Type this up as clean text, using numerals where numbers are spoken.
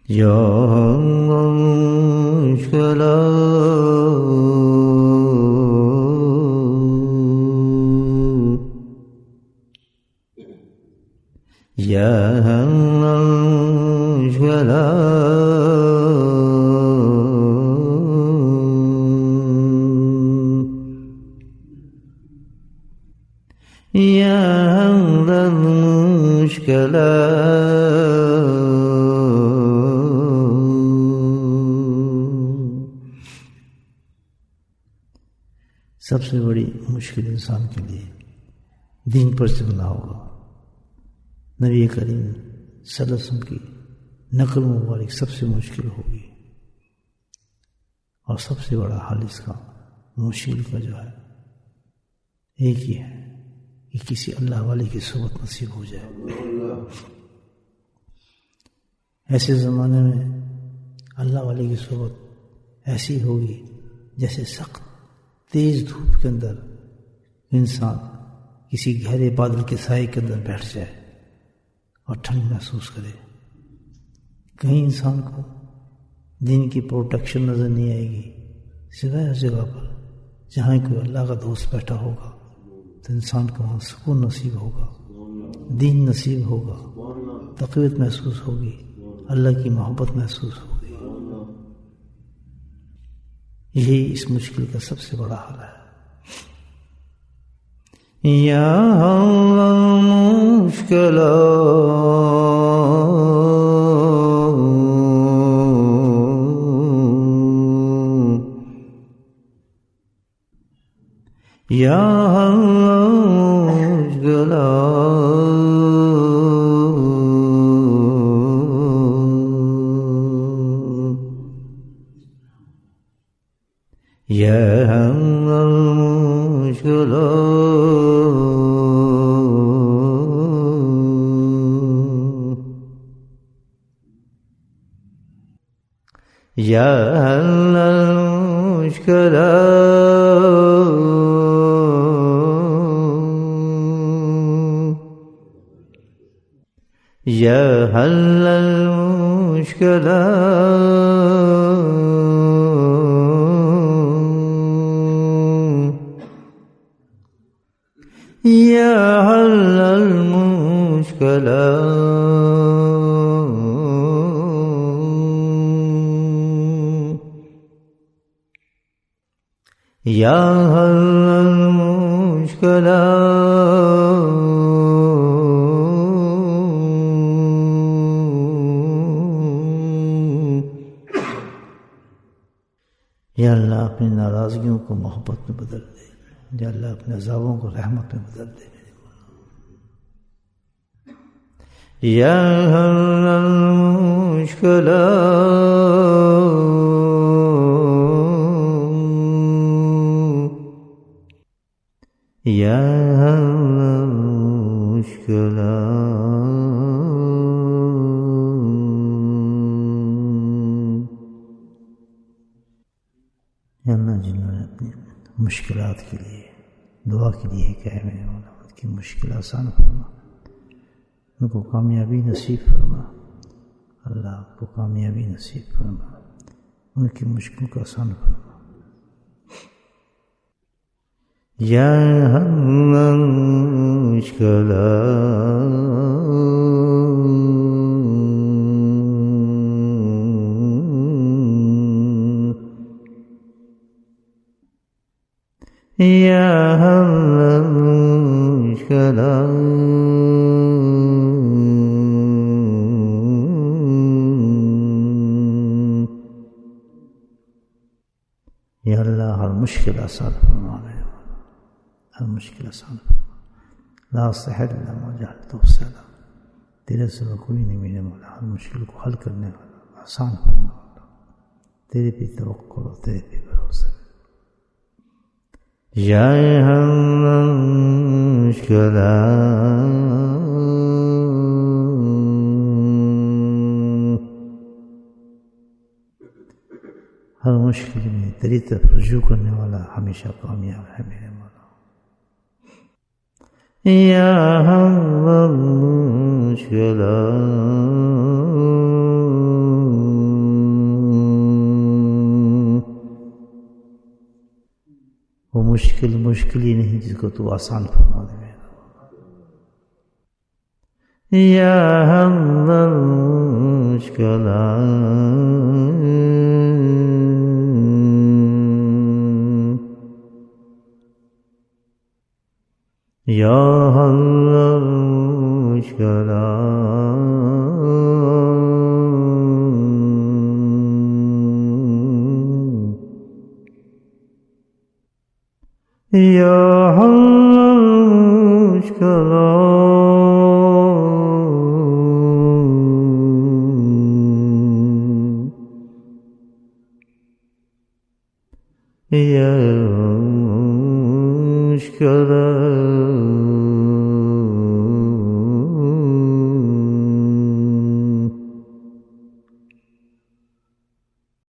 या मुश्किला या मुश्किला या मुश्किला सबसे बड़ी मुश्किल इंसान के लिए दीन पर चलना होगा। नबी करीम सल्लल्लाहु अलैहि वसल्लम की नकल मुबारक सबसे मुश्किल होगी और सबसे बड़ा हाल इसका मुश्किल का जो है एक ही है कि किसी अल्लाह वाले की सोबत नसीब हो जाए। ऐसे ज़माने में अल्लाह वाले की सोबत ऐसी होगी जैसे सख्त तेज धूप के अंदर इंसान किसी गहरे बादल के साए के अंदर बैठ जाए और ठंड महसूस करे। कहीं इंसान को दिन की प्रोटेक्शन नज़र नहीं आएगी, सिवाय उस जगह पर जहाँ कोई अल्लाह का दोस्त बैठा होगा तो इंसान को वहाँ सुकून नसीब होगा, दीन नसीब होगा, तक़वियत महसूस होगी, अल्लाह की मोहब्बत महसूस होगी। यही इस मुश्किल का सबसे बड़ा हल है। या मुश्किल या मुश्किल या मुश्किल या मुश्किल या मुश्किल या मुश्किल या मुश्किल या अल्लाह अपनी नाराज़गियों को मोहब्बत में बदल दे, या अल्लाह अपने अज़ाबों को रहमत में बदल दे। या मुश्किल या मुश्किल अल्लाह जिन्होंने अपनी मुश्किलात के लिए दुआ के लिए कहे मेरे मौला उनकी मुश्किल आसान फरमा, उनको कामयाबी नसीब फरमा। अल्लाह को कामयाबी नसीब फरमा, उनकी मुश्किल को आसान फरमा। या मुश्किल या मुश्किल या अल्लाह हर मुश्किल आसान फरमा, हर मुश्किल आसान फरमा। ला सहल इल्ला मा जअलतहु सहला, तेरे सिवा कोई नहीं मेरे मौला हर मुश्किल को हल करने वाला, आसान फरमा। तेरे पे तवक्कुल और तेरे पे भरोसा। या मुश्किल हर मुश्किल में तेरी तरफ रुजू करने वाला हमेशा कामयाब है मेरे मौला। या मुश्किल मुश्किल मुश्किल ही नहीं जिसको तू आसान फरमा दे मेरा। या अल्लाह मुश्किला या अल्लाह मुश्किला या अल्लाह मुश्किला या मुश्किला